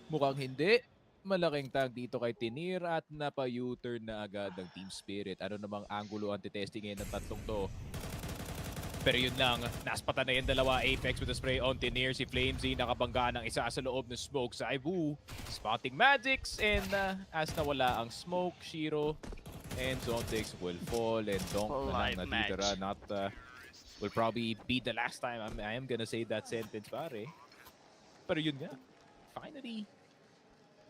Mukhang hindi. Malaking tag dito kay Tinir at napa-U-turn na agad ng Team Spirit. Ano namang angulo anti-testing ngayon ng tatlong to? Pero yun lang, naspatan na yung dalawa. Apex with a spray on Tinir. Si Flamesy nakabangga ng isa sa loob ng smoke. Sa Ibu, spotting magics. And as nawala ang smoke, Shiro and Zontix will fall. And Donk Full na lang life natitira. match. Not, will probably be the last time I am gonna say that sentence, pare. Pero yun nga, finally,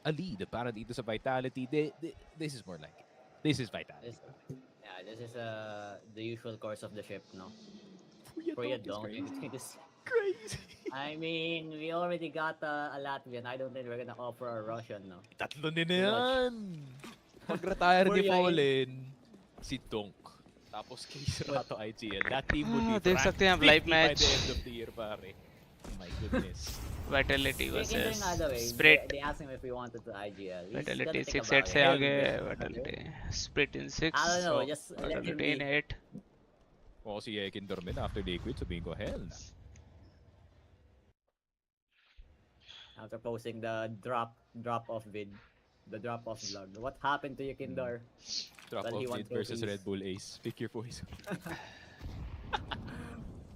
a lead para dito sa Vitality. This is more like it. This is Vitality. This, yeah, this is the usual course of the ship, no? Kuya For your Donk is dong, crazy. this. Crazy. I mean, we already got a Latvian. I don't think we're gonna offer a Russian, no? Tatlo din na Too much. yan. Pag-retire ni Furiain. Fallen, si Donk. Tapos kay Serato IGL. That team would be देख ranked सकते हैं 50 आप live by match. the end of the year, pare. Oh my goodness. Vitality Kinder versus nga daw eh. Sprit. They asked him if we wanted to IGL. He's Vitality gonna think 6-8 about से it. आगे Vitality Split in 6. I don't know, So, just let him Vitality in be. 8. O si Ekin Dormin after Liquid, sabihin ko, hell na. After posting the drop off vid. The drop off vlog. What happened to you, Kindor? Drop Well, he off won lead versus trophies. Red Bull Ace. Pick your poison.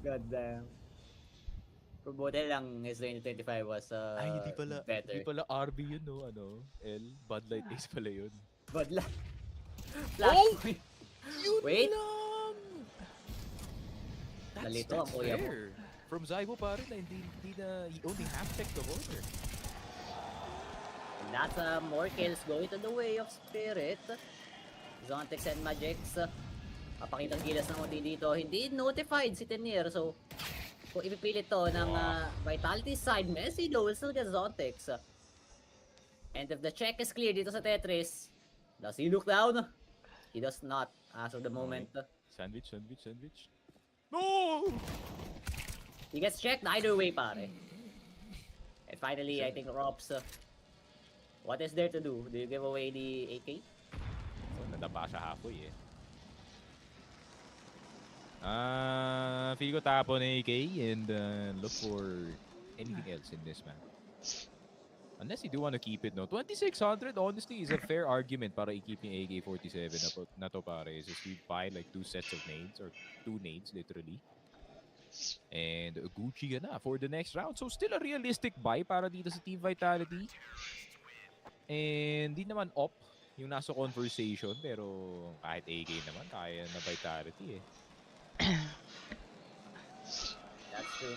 God damn. Pero buti lang his 2025 was Ay, hindi pala better. RB yun, no? Ano? L? Bud Light Ace pala yun. But la Oh! Flashpoint. Yun Wait. lang! Nalito ang kuya mo. fair. From Zybo pa rin na hindi na, he only half-checked the order. And that's more kills going to the way of Spirit. Zontix and Magix. Papakitang gilas ng OT dito. Hindi notified si Tenir. So, kung ipipilit to ng Vitality side, Messi low will still get Zontix. And if the check is clear dito sa Tetris, does he look down? He does not as of the moment. Sandwich. No! He gets checked either way, pare. And finally, I think Rops, what is there to do? Do you give away the AK? So, nadapa siya halfway eh. Feel ko tapon AK and look for anything else in this man. Unless you do want to keep it, no? 2,600 honestly is a fair argument para i-keep yung AK-47 na to pare. So you buy like 2 sets of nades or 2 nades literally. And Gucci ka na for the next round. So still a realistic buy para dito sa Team Vitality. And di naman op yung nasa conversation. Pero kahit AK naman, kaya na Vitality eh. That's true.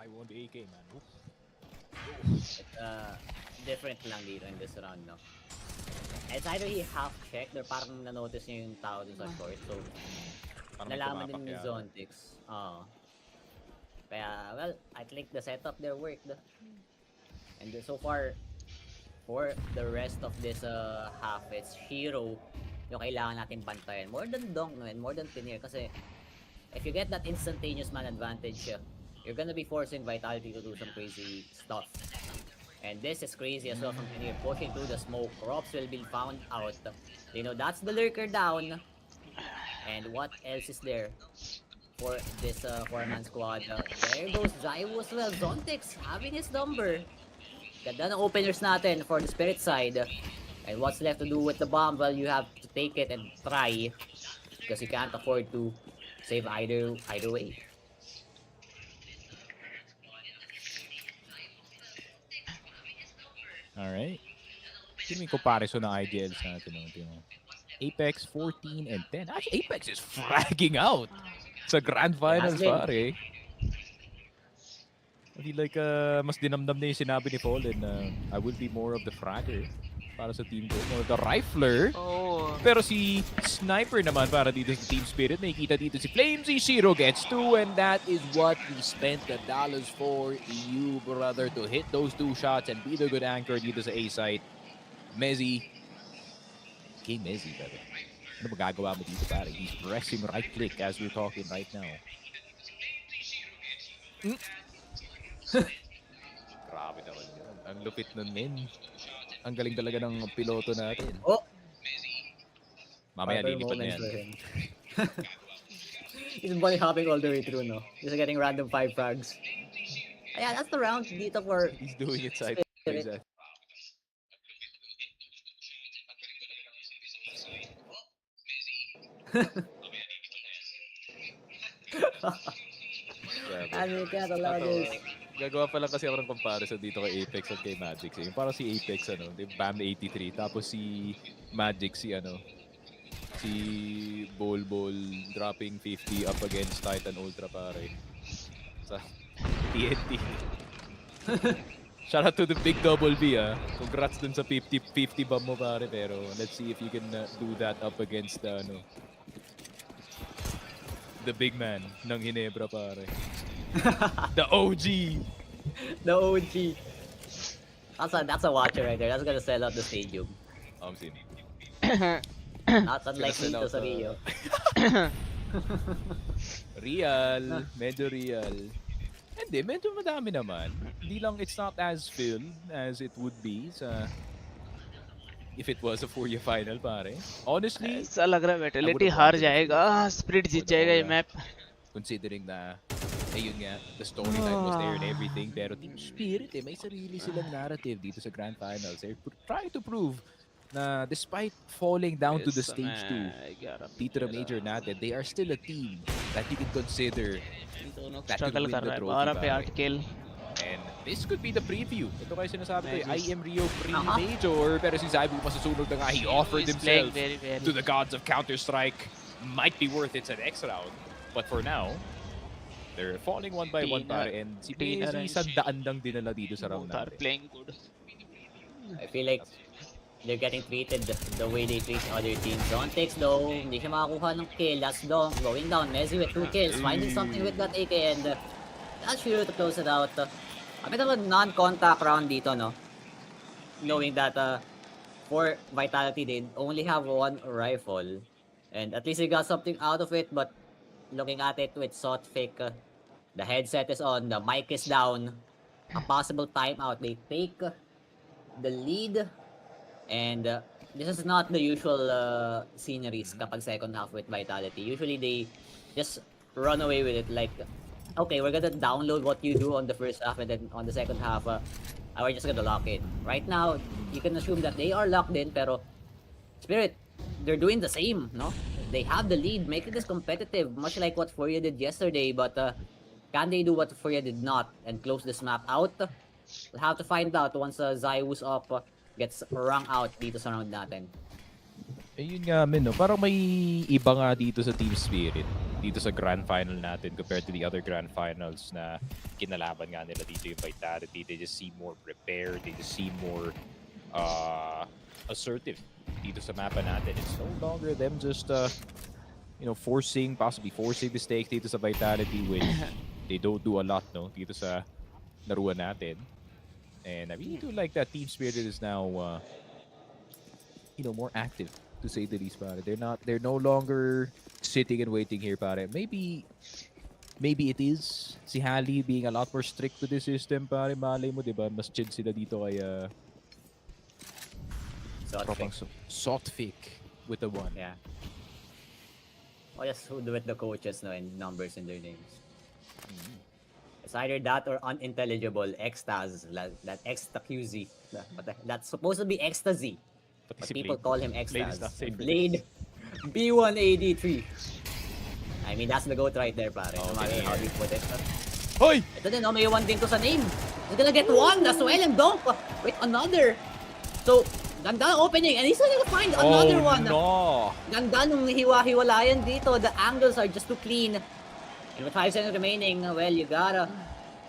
I want the AK, man. Oof. It's different lang dito in this round, no? It's either he half-checked or parang na-notice niya yung tao dun sa short. So, Parang may nalaman din tumapak ni yata. Zontix. Kaya, well, I think the setup there worked. And so far, for the rest of this half, it's Shiro yung kailangan natin bantayan. More than Dong, no? And more than Pinir. Kasi, if you get that instantaneous man advantage, you're gonna be forcing Vitality to do some crazy stuff. And this is crazy as well from Pinir. Pushing through the smoke. Rops will be found out. You know, that's the lurker down. And what else is there for this 4-man squad? There goes Zywo as well. Zontix having his number. Ganda ng openers natin for the Spirit side. And what's left to do with the bomb? Well, you have to take it and try. Because you can't afford to save either way. Alright. Sino yung comparison ng IGLs natin? Apex 14 and 10. Actually, Apex is fragging out sa Grand Finals, been. pare. I feel like mas dinamdam na yung sinabi ni Fallen na I will be more of the fragger para sa team ko. More the rifler. Oh. Pero si Sniper naman para dito sa Team Spirit. Nakikita dito si Flamesy. Zero gets 2 and that is what we spent the dollars for you, brother, to hit those 2 shots and be the good anchor dito sa A site. Mezzi. Kay Mezzi, brother. Ano magagawa mo dito, pare? He's pressing right click as we're talking right now. Grabe naman yun. Ang lupit nun, men. Ang galing talaga ng piloto natin. Oh! Mamaya Vital lilipad na moments yan. for him. He's bunny hopping all the way through, no? Just getting random 5 frags. Yeah, that's the round dito for He's doing it sideways. Spirit. Grabe. And we can't allow Tatawa. this. Gagawa pa lang kasi ako ng comparison dito kay Apex at kay Magic. Eh. Parang si Apex, Bam 83. Tapos si Magic, si Bol Bol dropping 50 up against Titan Ultra, pare. Sa TNT. Shout out to the big double B, ah. Congrats dun sa 50 bomb mo, pare. Pero let's see if you can do that up against the big man ng Ginebra, pare. The OG. The OG. That's a watcher right there. That's gonna sell out the stadium. Sin. Not unlike sell dito out, sa Rio. Real. Medyo real. Hindi, medyo madami naman. Hindi lang, it's not as filled as it would be sa if it was a 4-year final, pare. Honestly, ऐसा लग रहा है I vitality would've हार wanted it जाएगा, स्प्लिट जीत जाएगा ये map. considering na ayun nga, the storyline was there and everything, pero Team Spirit may sarili silang narrative dito sa Grand Finals. They're trying to prove na despite falling down to the stage 2 dito na major natin, they are still a team that you can consider that could struggle win कर the रहा है, trophy, 12 पे pare. 8 kill. And this could be the preview. Ito kayo sinasabi ko, Nice. IEM Rio pre-major, pero si Zaibu masusunog na nga, he offered He's playing himself very to the gods of Counter-Strike. Might be worth it sa next round. But for now, they're falling one by one, Tina- pare. And si Tina PSG rin. sandaan lang dinala dito sa round Both are natin. playing good. I feel like they're getting treated the way they treat other teams. Dontex though, hindi siya makakuha ng kill. That's Donk going down. Messi with 2 kills, finding something with that AK and that's sure to close it out. A bit of a non-contact round dito, no? Knowing that for Vitality, they only have 1 rifle. And at least they got something out of it, but looking at it with Sot Fake, the headset is on, the mic is down. A possible timeout. They take the lead. And this is not the usual sceneries kapag second half with Vitality. Usually they just run away with it like, okay, we're gonna download what you do on the first half and then on the second half, we're just gonna lock in. Right now, you can assume that they are locked in, pero Spirit, they're doing the same, no? They have the lead, making this competitive, much like what Furia did yesterday, but can they do what Furia did not and close this map out? We'll have to find out once Zaiwu's up gets rung out dito sa round natin. Ayun nga, men, no? Parang may iba nga dito sa Team Spirit. Dito sa Grand Final natin compared to the other Grand Finals na kinalaban nga nila dito yung Vitality. They just seem more prepared. They just seem more assertive dito sa mapa natin. It's no longer them just, possibly forcing mistakes dito sa Vitality, which they don't do a lot, no? Dito sa laruan natin. And I really do like that Team Spirit is now, more active, to say the least, pare. They're no longer sitting and waiting here, pare. Maybe it is si Hali being a lot more strict with the system, pare. Malay mo, diba? Mas chill sila dito kay Sotfik with the 1. Yeah. Or just who with the coaches, no, and numbers in their names. It's either that or unintelligible Extaz, that Exta-QZ. But that's supposed to be Ecstasy. But people call him Extaz. Blade B1AD3. I mean, that's the GOAT right there, pare. No matter how you put it. Hoy! Ito din, may 1 din to sa name. He's gonna get 1 as well and Donk with another. So, ganda ng opening and he's gonna find another one. No! Ganda nung hiwa-hiwalayan dito. The angles are just too clean. And with 5 seconds remaining, well, you gotta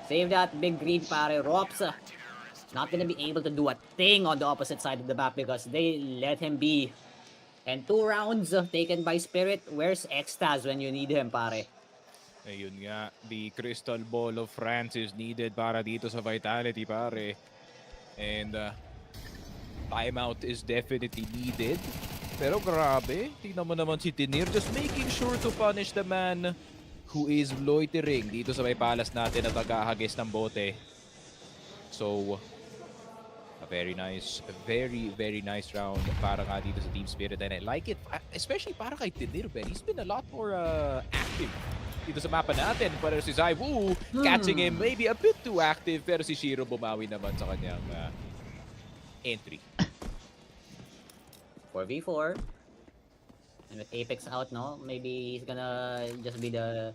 save that big green, pare. Rops not gonna be able to do a thing on the opposite side of the map because they let him be. And 2 rounds taken by Spirit. Where's Extaz when you need him, pare? Ayun nga, the crystal ball of France is needed para dito sa Vitality, pare. And timeout is definitely needed. Pero grabe, tingnan mo naman si Tinir just making sure to punish the man who is loitering dito sa may palas natin at nag-ahagis ng bote. So, a very nice round para nga dito sa Team Spirit. And I like it, especially para kay Tinir, Ben. He's been a lot more active dito sa mapa natin. Pero si Zaiwu, catching him maybe a bit too active. Pero si Shiro bumawi naman sa kanyang entry. 4v4. And with Apex out, no? Maybe he's gonna just be the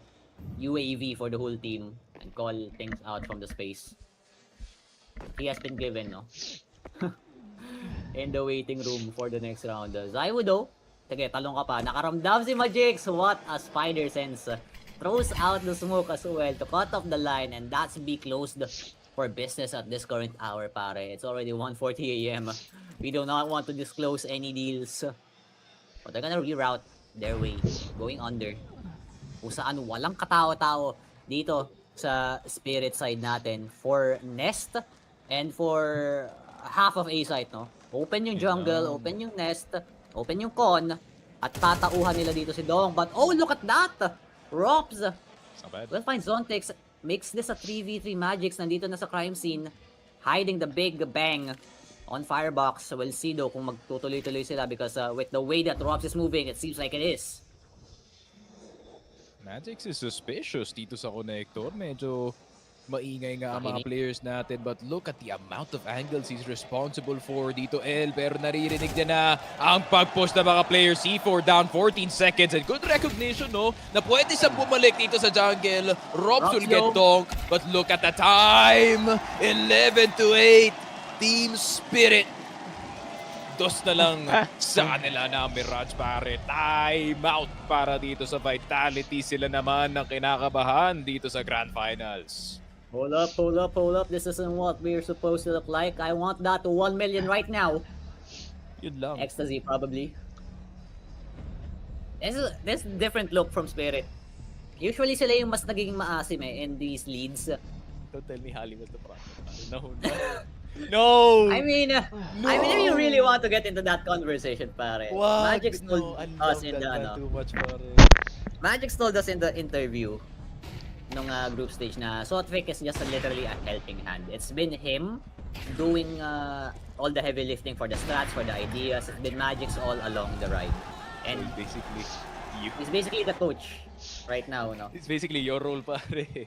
UAV for the whole team and call things out from the space. He has been given, no? In the waiting room for the next round. Zaiwu though, sige, talong ka pa. Nakaramdam si Magix. What a spider sense. Throws out the smoke as well to cut off the line, and that's be closed for business at this current hour, pare. It's already 1:40 a.m. We do not want to disclose any deals. But they're gonna reroute their way, going under. Kung saan walang katao-tao dito sa Spirit side natin for Nest and for half of A site, no? Open yung jungle, open yung Nest, open yung Con, at tatauhan nila dito si Dong. But oh, look at that! Rops! Well, fine, Zontex makes this a 3v3 Magix. Nandito na sa crime scene, hiding the big bang on Firebox. We'll see though kung magtutuloy-tuloy sila because with the way that Rops is moving, it seems like it is. Magix is suspicious dito sa connector. Medyo maingay nga ang mga players natin, but look at the amount of angles he's responsible for dito, El. Pero naririnig niya na ang pag-push ng mga players. C4 down 14 seconds and good recognition, no? Na pwede siyang bumalik dito sa jungle. Robs will get donk, but look at the time! 11-8! Team Spirit! Dos na lang sa kanila na Mirage, pare. Time out para dito sa Vitality. Sila naman ang kinakabahan dito sa Grand Finals. Hold up, hold up, hold up. This isn't what we're supposed to look like. I want that to 1 million right now. Yun lang. Ecstasy, probably. This different look from Spirit. Usually sila yung mas nagiging maasim in these leads. Don't tell me Holly was the problem. No, no. No! I mean, if you really want to get into that conversation, pare. What? Magix told us in the too much, pare. Magix told us in the interview nung group stage na Sotvic is just literally a helping hand. It's been him doing all the heavy lifting for the strats, for the ideas. It's been Magix all along the ride. And basically, he's basically the coach right now, no? It's basically your role, pare.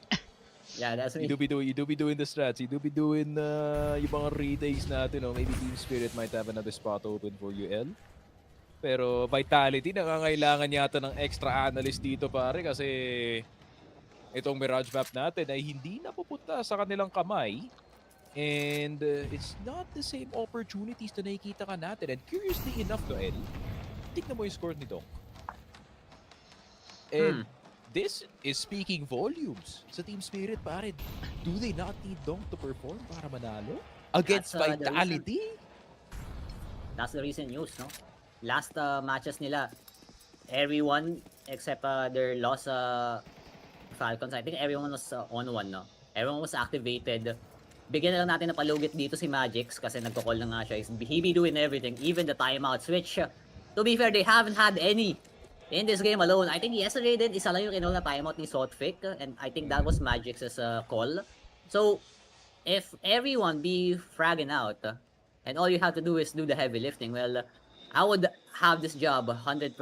Yeah, that's me. You do be doing the strats. You do be doing yung mga retakes natin, no? Maybe Team Spirit might have another spot open for UL. Pero Vitality, nangangailangan yata ng extra analyst dito, pare, kasi itong Mirage map natin ay hindi napupunta sa kanilang kamay. And it's not the same opportunities na nakikita ka natin. And curiously enough, Noel, tignan mo yung score ni Donk. And this is speaking volumes sa Team Spirit, pare. Do they not need Donk to perform para manalo? Against Vitality? That's the recent news, no? Last matches nila, everyone except their loss Falcons, I think everyone was on one, no? Everyone was activated. Bigyan na lang natin na palugit dito si Magix kasi nagko-call na nga siya. He be doing everything, even the timeout switch. To be fair, they haven't had any in this game alone. I think yesterday din, isa lang yung kinol na timeout ni Sotfic, and I think that was Magix's call. So, if everyone be fragging out, and all you have to do is do the heavy lifting, well, I would have this job 100%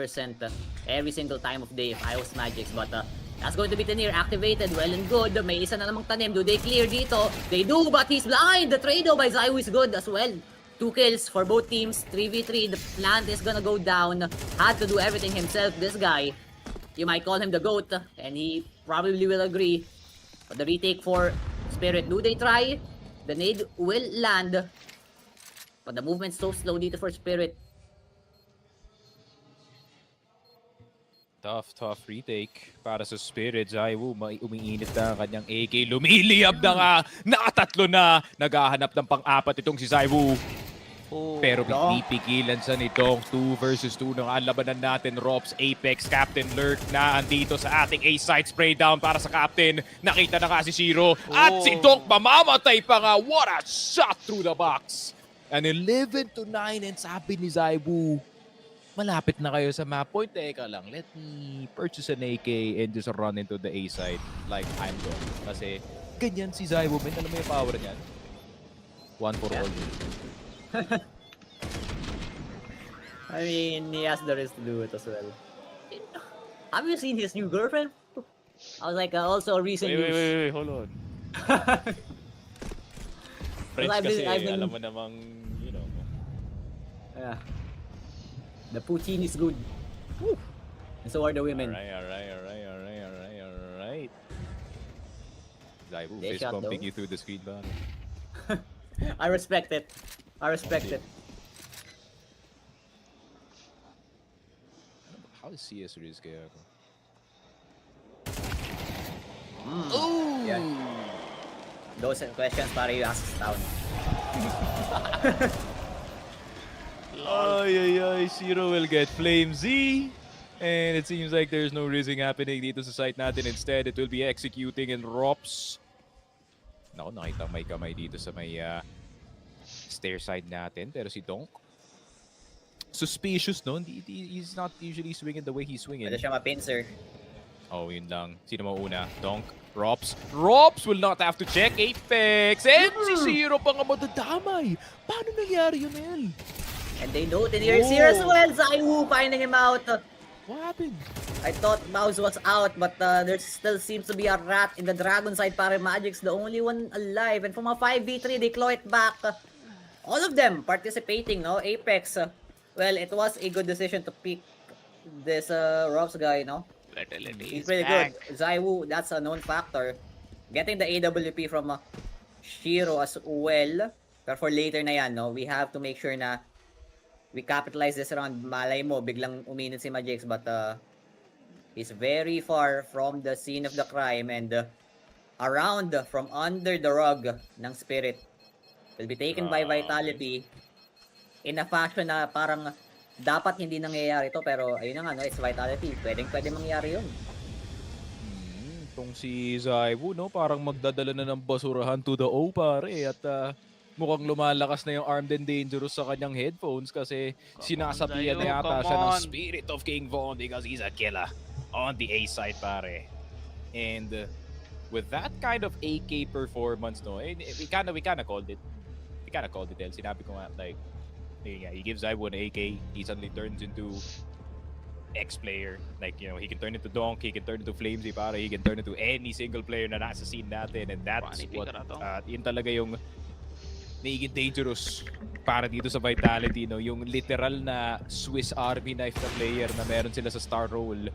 every single time of day if I was Magix, but that's going to be Tenier activated, well and good. May isa na namang tanim. Do they clear dito? They do, but he's blind. The trade-off by Zaiwu is good as well. 2 kills for both teams. 3v3. The plant is gonna go down. Had to do everything himself. This guy, you might call him the GOAT, and he probably will agree. But the retake for Spirit, do they try? The nade will land. But the movement's so slow dito for Spirit. Tough retake para sa Spirit. Zaiwu, umiinit na ang kanyang AK. Lumiliyab na nga. Nakatatlo na. Naghahanap ng pang-apat itong si Zaiwu. Pero pipigilan sa nitong 2 versus 2 ng labanan natin. Rops, Apex, Captain Lurk na andito sa ating A-side spray down para sa Captain. Nakita na nga si Shiro. At si Donk mamamatay pa nga. What a shot through the box. And 11-9 and sabi ni Zaiwu, malapit na kayo sa map point. Teka lang, let me purchase an AK and just run into the A side like I'm going. Kasi ganyan si Zaiwu, man. Alam mo yung power niyan? One for all. I mean, he has the risk to do it as well. Have you seen his new girlfriend? I was like, also a recent news. Wait, hold on. French I've been- kasi, I've been- alam mo namang, you know. Yeah. The poutine is good. Woo. And so are the women. Alright. Zaibu, They fist shot bumping though. you through the screen ba? I respect it. it. How is CS risk kaya ako? Mm. Yeah. Those are questions para you ask Town. Ay, Zero will get Flame Z. And it seems like there's no rizzing happening dito sa site natin. Instead, it will be executing in ROPS. Naku, nakita may kamay dito sa may stair side natin. Pero si Donk, suspicious, no? He's not usually swinging the way he's swinging. Pwede siya ma-pincer. Oh, yun lang. Sino mauna? Donk, ROPS. ROPS will not have to check Apex. And si Zero pa nga madadamay. Paano nangyari yun, El? And they know that he's here as well. Zaiwu finding him out. What happened? I thought Mouse was out, but there still seems to be a rat in the dragon side. Para Magic's the only one alive. And from a 5v3, they claw it back. All of them participating, no? Apex. Well, it was a good decision to pick this Robs guy, no? He's pretty good. Zaiwu, that's a known factor. Getting the AWP from Shiro as well. Pero for later na yan, no? We have to make sure na we capitalize this round. Malay mo, biglang uminit si Magix, but he's very far from the scene of the crime and around from under the rug ng Spirit. Will be taken by Vitality in a fashion na parang dapat hindi nangyayari to, pero ayun na nga, no, it's Vitality. Pwede mangyari yun. Itong si Zaibu, no, parang magdadala na ng basurahan to the O, pare. At mukhang lumalakas na yung Armed and Dangerous sa kanyang headphones kasi sinasabihan na yata siya ng Spirit of King Von because he's a killer on the A side, pare. And with that kind of AK performance, no, we kinda called it. We kinda called it, El. Sinabi ko nga, like, yeah, he gives Zaibu an AK, he suddenly turns into X player. Like, you know, he can turn into Donk, he can turn into Flamesy, pare, he can turn into any single player na nasa scene natin, and that's what, yun talaga yung nagiging dangerous para dito sa Vitality, no? Yung literal na Swiss Army knife na player na meron sila sa star role.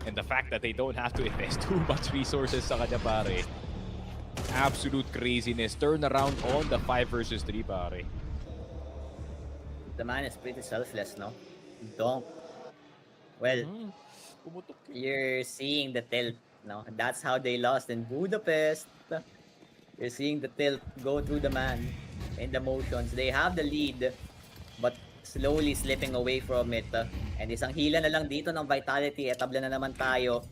And the fact that they don't have to invest too much resources sa kanya, pare. Absolute craziness. Turn around on the 5 versus 3, pare. The man is pretty selfless, no? Donk. Well, you're seeing the tilt, no? That's how they lost in Budapest. You're seeing the tilt go through the man and the motions. They have the lead, but slowly slipping away from it. And isang hila na lang dito ng Vitality. Etabla na naman tayo.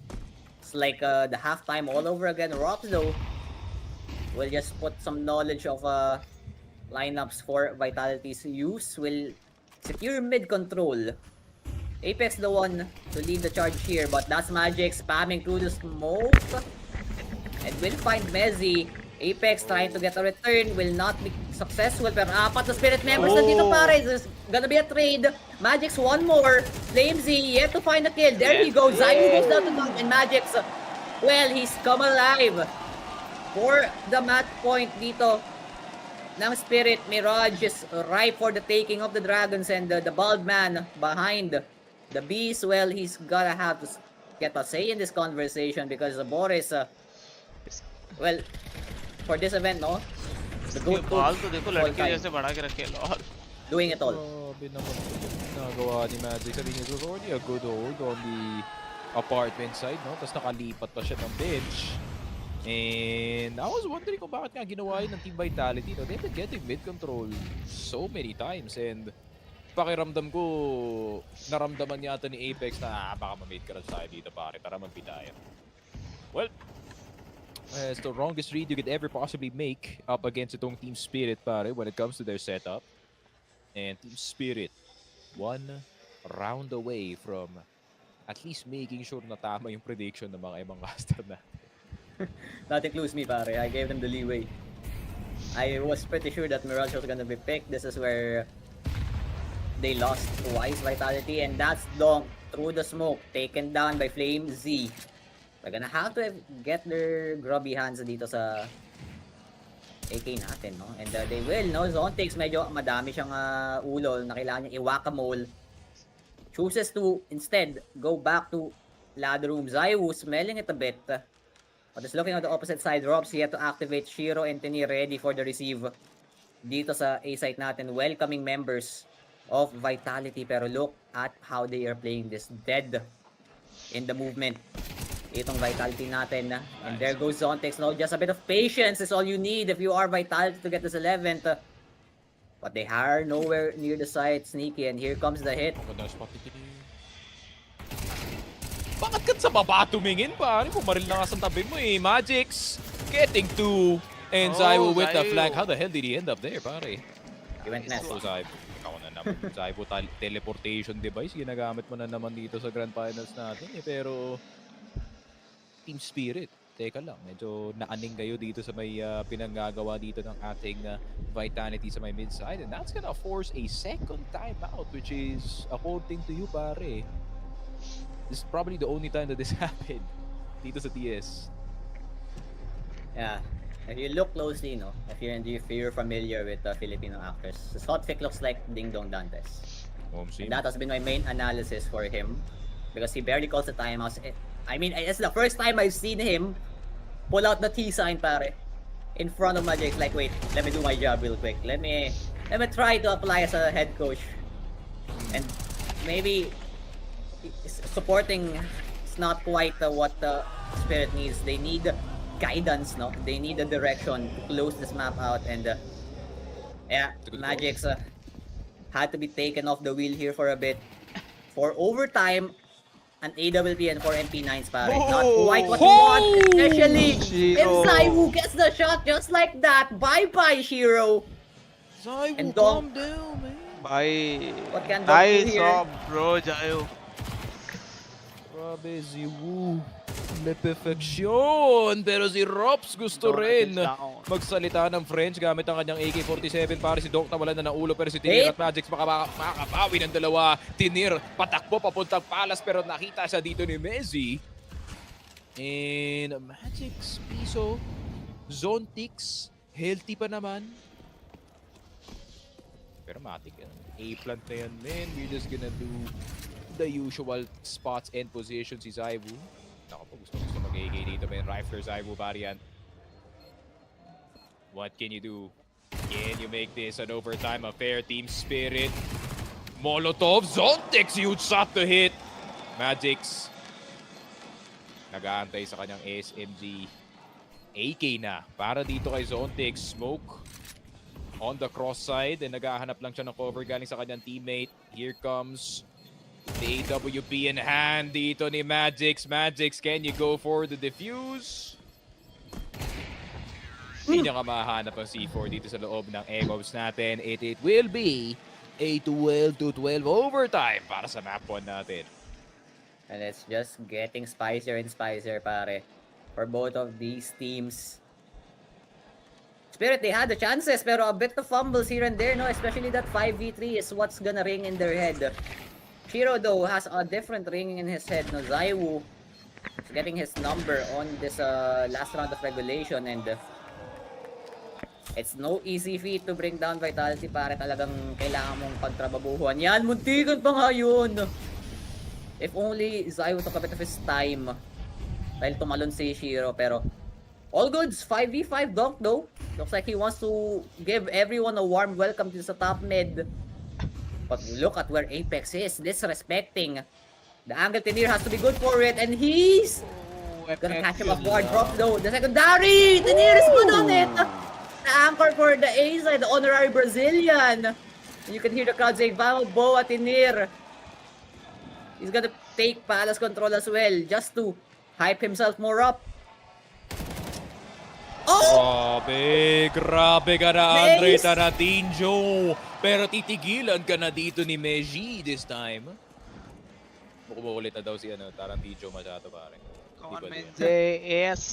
It's like the halftime all over again. Rops, though, will just put some knowledge of lineups for Vitality's use. Will secure mid control. Apex the one to lead the charge here, but that's Magic spamming through the smoke. And will find Mezzy. Apex trying to get a return, will not be successful, pero apat na Spirit members nandito, pare. There's gonna be a trade. Magic's one more. Flamesy yet to find a kill. There he goes. Zion goes down to Dunk, and Magic's, well, he's come alive for the match point dito ng Spirit. Mirage is ripe for the taking of the Dragons, and the bald man behind the Beast, well, he's gotta have to get a say in this conversation because Boris, well, for this event, no? The goat बाल तो देखो लड़के जैसे बढ़ा के रखे lol. Doing it all. Grabe naman nagawa ni Magic. Sabi niya, it was already a good hold on the apartment side, no? Tapos nakalipat pa siya ng bench. And I was wondering kung bakit nga ginawa yun ng Team Vitality, no? They've been getting mid control so many times, and pakiramdam ko, naramdaman yata ni Apex na baka ma-mid crush tayo dito, pare. Tara, magbitayan. Well, it's the wrongest read you could ever possibly make up against itong Team Spirit, pare, when it comes to their setup. And Team Spirit, one round away from at least making sure na tama yung prediction ng mga ibang caster na. That includes me, pare. I gave them the leeway. I was pretty sure that Mirage was gonna be picked. This is where they lost twice Vitality, and that's Donk through the smoke, taken down by Flame Z. They're gonna have to get their grubby hands dito sa AK natin, no? And they will, no? Zontex medyo madami siyang ulol na kailangan niyang i-whack-a-mole. Chooses to instead go back to ladder room. Zaiwu smelling it a bit. But is looking at the opposite side. Robs yet to activate. Shiro and Tini ready for the receive. Dito sa A site natin. Welcoming members of Vitality. Pero look at how they are playing this. Dead in the movement. Itong Vitality natin. And there goes Zontex. No, just a bit of patience is all you need if you are Vitality to get this 11th. But they are nowhere near the site. Sneaky. And here comes the hit. Maganda spot ni Tini. Bakit ka sa baba tumingin, pare? Pumaril na nga sa tabi mo eh. Magix getting 2. And Zaiwu with the flank. How the hell did he end up there, pare? He went nest. So Zaiwu. Ako na naman. Zaiwu teleportation device. Ginagamit mo na naman dito sa Grand Finals natin eh. Pero team spirit. Teka lang, medyo naaning kayo dito sa may pinanggagawa dito ng ating Vitality sa may mid-side. And that's gonna force a second timeout, which is, according to you, pare, this is probably the only time that this happened dito sa TS. Yeah. If you look closely, no, if you're familiar with Filipino actors, Scott looks like Ding Dong Dantes. And that has been my main analysis for him because he barely calls the timeouts. I mean, it's the first time I've seen him pull out the T sign, pare, in front of Magic. Like, wait, let me do my job real quick. Let me try to apply as a head coach. And maybe supporting is not quite what the Spirit needs. They need guidance, no? They need a direction to close this map out. And yeah, Magic's had to be taken off the wheel here for a bit. For overtime, an AWP and 4 MP9s, pare. Not quite what we want, especially if Zaiwu gets the shot just like that. Bye-bye, Shiro. Zaiwu, And calm down, man. Bye. What can Dom do here? Nice, bro, Jayo. Grabe, Zaiwu. Le perfection! Pero si Rops gusto rin magsalita ng French gamit ang kanyang AK-47. Pare si Doc wala na ng ulo pero si Tinir at Magix makakabawi ng dalawa. Tinir patakbo papuntang palas pero nakita siya dito ni Messi. And Magix, Piso, Zontix, healthy pa naman. Pero matik yan. A-plant na yan, man. We're just gonna do the usual spots and positions si Zaiwu. Ako po, gusto mag-AK dito. May Rifler Zaiwu variant. What can you do? Can you make this an overtime affair? Team Spirit. Molotov. Zontex. Huge shot to hit. Magix. Nag-aantay sa kanyang SMG. AK na. Para dito kay Zontex. Smoke. On the cross side. And naghahanap lang siya ng cover galing sa kanyang teammate. Here comes the AWP in hand dito ni Magix. Magix, can you go for the defuse? Hindi niya ka mahanap ang C4 dito sa loob ng Egos natin. It will be a 12-12 overtime para sa map 1 natin. And it's just getting spicier and spicier, pare, for both of these teams. Spirit, they had the chances, pero a bit of fumbles here and there, no? Especially that 5v3 is what's gonna ring in their head. Shiro, though, has a different ringing in his head. No, Zaiwu is getting his number on this last round of regulation, and it's no easy feat to bring down Vitality, pare. Talagang kailangan mong pagtrababuhan. Yan, muntikan pa nga yun. If only Zaiwu took a bit of his time dahil tumalon si Shiro, pero all goods. 5v5 Donk, though. Looks like he wants to give everyone a warm welcome to the top mid. But look at where Apex is, disrespecting. The angle Tinir has to be good for it, and he's gonna catch him off guard. Drop though, the secondary! Tinir is good on it! The anchor for the A side, the honorary Brazilian. And you can hear the crowd say, "Vamos, Boa, Tinir." He's gonna take Palace control as well, just to hype himself more up. Oh! Grabe ka na, Andre Tanatinho. Pero titigilan ka na dito ni Meji this time. Bumukulit na daw si Tarantino masyado, pare. Come on, Menze. Yes.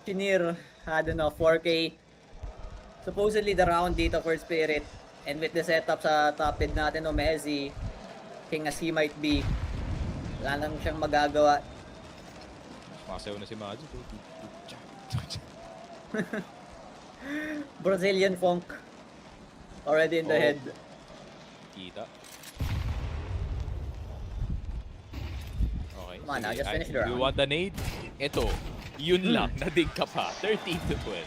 Tinir had 4K. Supposedly the round dito for Spirit. And with the setup sa top mid natin, no, Messi, king as he might be, wala nang siyang magagawa. Masayaw na si Magic. Brazilian funk. Already in the Oh. head. Kita. Okay. Come on now, sige. just finish the Do you round. want the nade? Ito. Yun lang. Nadig ka pa. 13-12.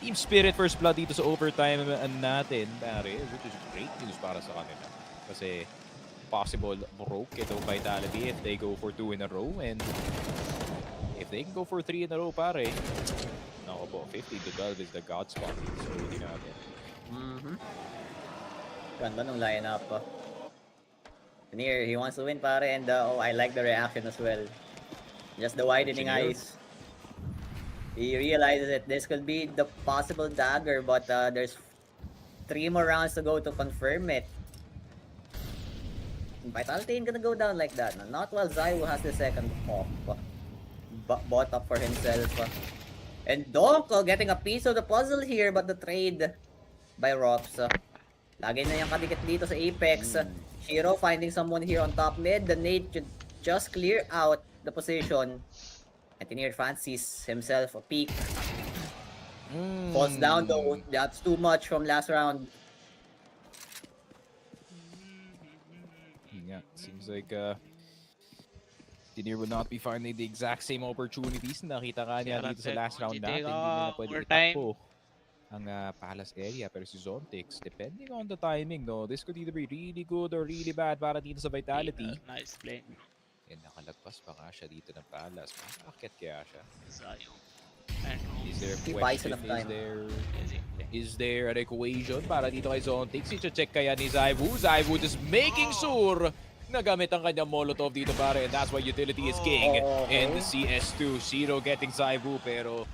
Team Spirit first blood dito sa overtime natin, pare. Which is great news para sa kanila. Kasi possible broke ito Vitality if they go for 2 in a row. And if they can go for 3 in a row, pare. Nako po, 15-12 is the god spot dito sa ulti natin. Ganda nung lineup. Near, he wants to win, pare, and oh, I like the reaction as well. Just the widening Engineer. eyes. He realizes that this could be the possible dagger, but there's 3 more rounds to go to confirm it. Vitality ain't gonna go down like that. No? Not while Zayu has the second pop. Bought up for himself. And Donk getting a piece of the puzzle here, but the trade by Rops. Lagi na yung kadikit dito sa Apex. Shiro finding someone here on top mid. The nade should just clear out the position. Engineer fancies himself a peek. Falls down though. That's too much from last round. Yeah, seems like Engineer would not be finding the exact same opportunities na nakita ka niya dito sa last round natin. Hindi na pwede itakbo ang Palace area. Pero si Zontix, depending on the timing, no, this could either be really good or really bad para dito sa Vitality. Nice play. And nakalagpas pa nga siya dito ng Palace. Makakakit kaya siya. Zayu. Is there a He buys question? enough time. Is there an equation para dito kay Zontix? I-check kaya ni Zaivu. Zaivu just making sure nagamit ang kanyang Molotov dito pare. And that's why utility is king. And the CS2, Shiro getting Zaivu. Pero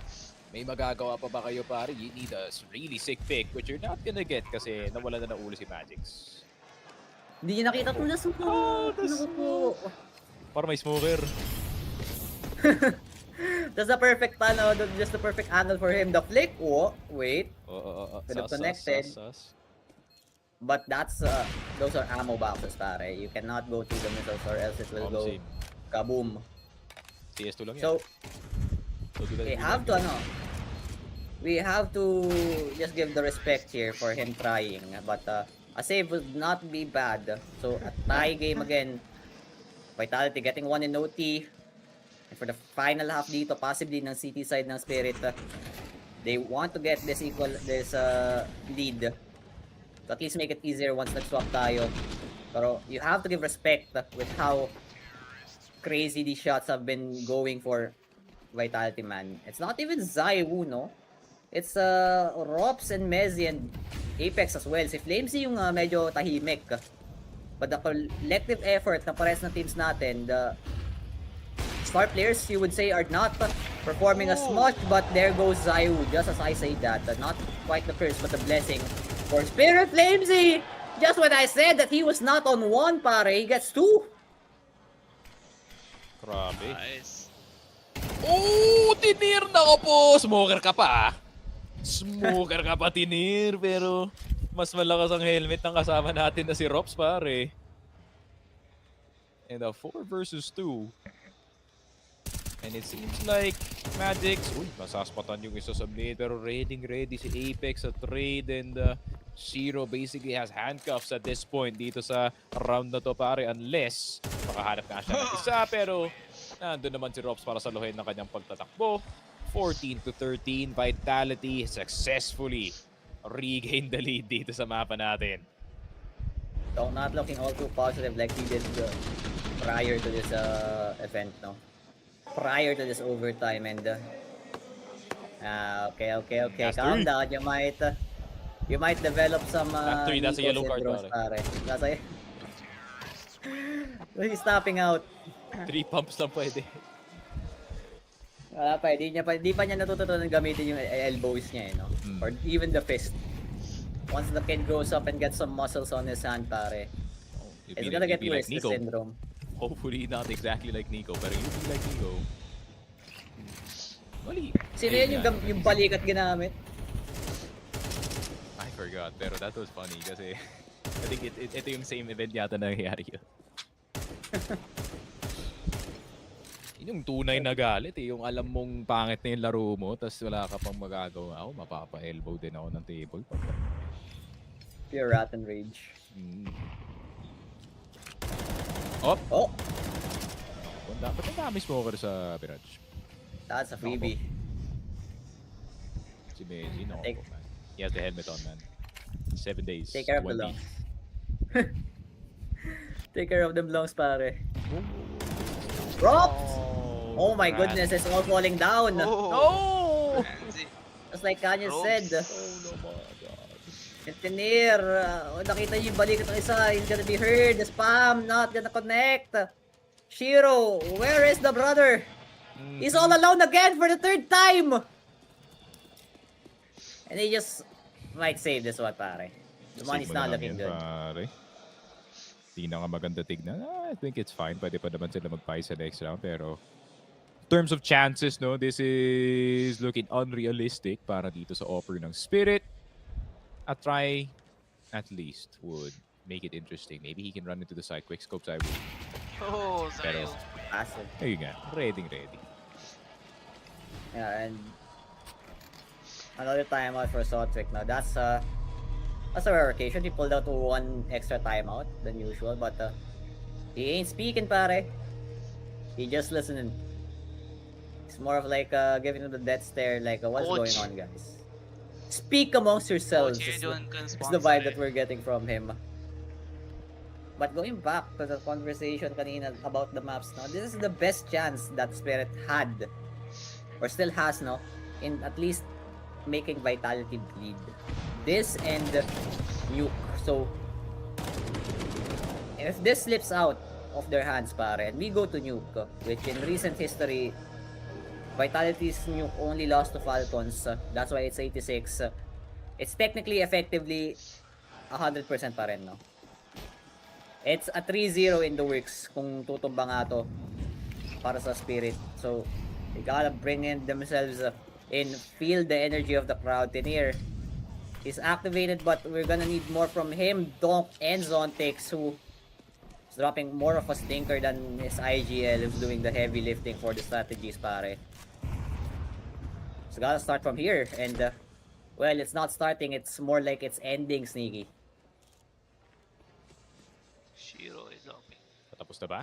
may magagawa pa ba kayo pare? You need a really sick pick, which you're not gonna get kasi nawala na ng ulo si Magix. Hindi niya nakita po na sumo. Para may smoker. That's the perfect just the perfect angle for him. The flick, wait. Could have connected. But that's those are ammo boxes, pare. You cannot go through the missiles or else it will go kaboom. CS2 lang yan. So we have to just give the respect here for him trying. But a save would not be bad. So a tie game again. Vitality getting 1 in OT. And for the final half dito, possibly ng city side ng Spirit, they want to get this lead. To at least make it easier once nag-swap tayo. Pero you have to give respect with how crazy these shots have been going for Vitality, man. It's not even Zayu, no? It's Rops and Mezzi and Apex as well. Si Flamesy yung medyo tahimik. But the collective effort ng pares ng teams natin, the star players, you would say, are not performing as much, but there goes Zayu, just as I say that. Not quite the curse, but the blessing for Spirit Flamesy! Just when I said that he was not on 1, pare, he gets 2! Grabe. Nice. Oh, Tinir! Nako po! Smoker ka pa! Smoker ka pa, Tinir! Pero mas malakas ang helmet ng kasama natin na si Rops, pare. And a 4 versus 2. And it seems like Magix, masaspatan yung isa sa mid, pero ready si Apex sa trade, and Shiro basically has handcuffs at this point dito sa round na to, pare, unless makahanap nga siya ng isa, pero nandun naman si Rops para saluhin ng kanyang pagtatakbo. 14-13, Vitality successfully regained the lead dito sa mapa natin. So not looking all too positive like he did prior to this event, no? Prior to this overtime, and okay. Calm down. You might develop some that's a yellow card, pare. That's a he's stopping out. 3 pumps lang pwede. Wala pa, di pa niya natututunan gamitin yung elbows niya, no? Or even the fist. Once the kid grows up and gets some muscles on his hand, pare, it's gonna get worse, the syndrome. Hopefully not exactly like Nico, pero you be like Nico. Sino yun yung balikat ginamit? I forgot, pero that was funny kasi I think ito yung same event yata na nangyayari yun. Yun yung tunay na galit eh. Yung alam mong pangit na yung laro mo, tapos wala ka pang magagawa. Ako, mapapa-elbow din ako ng table. Pure rotten rage. Op! Oh! Dapat ang dami smoker sa Mirage. That's a freebie. Si Messi, no, man. He has the helmet on, man. 7 days. Take care of the lungs. Take care of them lungs, pare. Props! Oh my goodness, it's all falling down. Oh! Just like Kanye said. Oh my God. Engineer, nakita niyo yung balikat ng isa, he's gonna be heard. The spam, not gonna connect. Shiro, where is the brother? He's all alone again for the 3rd time. And he just might save this one, pare. The money's not looking good. Pare. Di na nga maganda tignan. I think it's fine. Pwede pa naman sila mag-buy sa next round. Pero in terms of chances, no, this is looking unrealistic para dito sa offer ng Spirit. A try, at least, would make it interesting. Maybe he can run into the side. Quick scopes, I would. Oh, Pero, Passive. ayun nga. Ready. Yeah, and another timeout for Sotrick. Now that's a rare occasion. He pulled out 1 extra timeout than usual, but he ain't speaking, pare. He just listening. It's more of like giving him the death stare, like what's going on, guys? Speak amongst yourselves. It's the vibe that we're getting from him. But going back to the conversation kanina about the maps, no, this is the best chance that Spirit had, or still has, no, in at least making Vitality bleed. This and Nuke. So, if this slips out of their hands, pare, and we go to Nuke, which in recent history, Vitality's Nuke only lost to Falcons. That's why it's 86. It's technically, effectively, 100% pa rin, no? It's a 3-0 in the works kung tutumba nga to para sa Spirit. So, they gotta bring in themselves in, feel the energy of the crowd. Tenier is activated, but we're gonna need more from him. Donk and Zontex, who is dropping more of a stinker than his IGL, who's doing the heavy lifting for the strategies, pare. So, gotta start from here. And, well, it's not starting. It's more like it's ending, Sneaky. Shiro is open. Patapos na ba?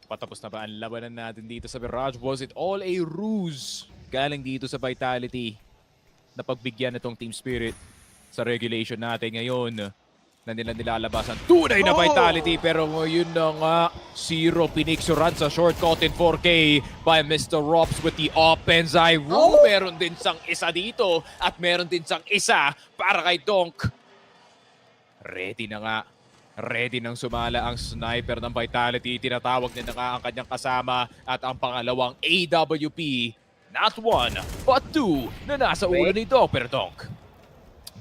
Patapos na ba ang labanan natin dito sa Mirage? Was it all a ruse galing dito sa Vitality na pagbigyan itong Team Spirit sa regulation natin ngayon na nila nilalabasan tunay na Vitality? Pero ngayon na nga, Zero piniksuran sa short caught in 4K by Mr. Rops with the offense. Meron din sang isa dito at meron din sang isa para kay Donk. Ready na nga. Ready nang sumala ang sniper ng Vitality. Tinatawag na nga ang kanyang kasama at ang pangalawang AWP. Not 1, but 2 na nasa ulo ni Donk. Pero Donk,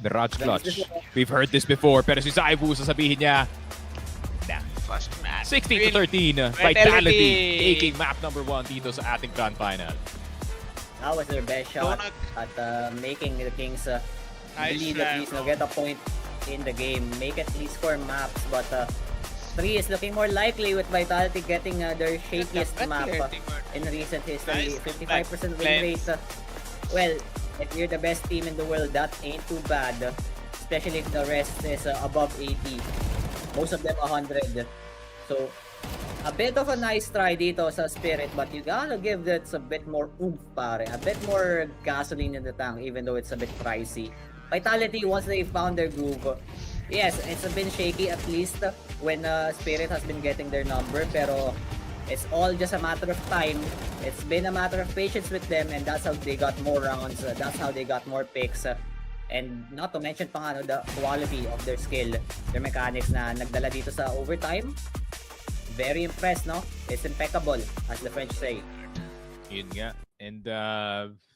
Mirage clutch. We've heard this before, pero si Zaibu sasabihin niya, nah. 16-13, Vitality taking map number 1 dito sa ating grand final. That was their best shot at making the Kings believe at least get a point in the game. Make at least 4 maps, but 3 is looking more likely with Vitality getting their shakiest map in recent history. 55% win rate. Well, if you're the best team in the world, that ain't too bad. Especially if the rest is above 80. Most of them 100. So, a bit of a nice try dito sa Spirit, but you gotta give that a bit more oomph, pare. A bit more gasoline in the tank, even though it's a bit pricey. Vitality, once they found their groove, yes, it's been shaky at least when Spirit has been getting their number, pero it's all just a matter of time. It's been a matter of patience with them, and that's how they got more rounds. That's how they got more picks. And not to mention pa nga, no, the quality of their skill, their mechanics na nagdala dito sa overtime. Very impressed, no? It's impeccable, as the French say. Yun nga. And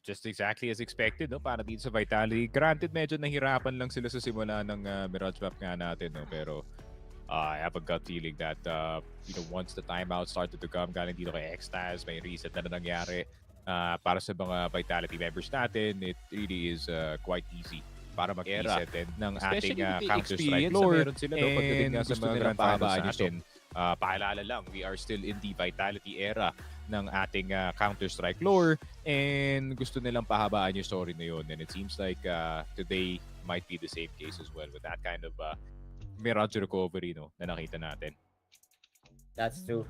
just exactly as expected, no? Para dito sa Vitality. Granted, medyo nahirapan lang sila sa simula ng Mirage map nga natin, no? Pero I have a gut feeling that once the timeout started to come, galing dito kay Extaz, may reset na nangyari. Para sa mga Vitality members natin, it really is quite easy para mag-reset ng Especially ating with the Counter-Strike experience lore. na meron sila pagdating nga sa Gusto mga nilang Grand Finals pahabaan na yung atin. Paalala lang, we are still in the Vitality era ng ating Counter-Strike lore and gusto nilang pahabaan yung story na yun. And it seems like today might be the same case as well with that kind of Mirage recovery, no, na nakita natin. That's true.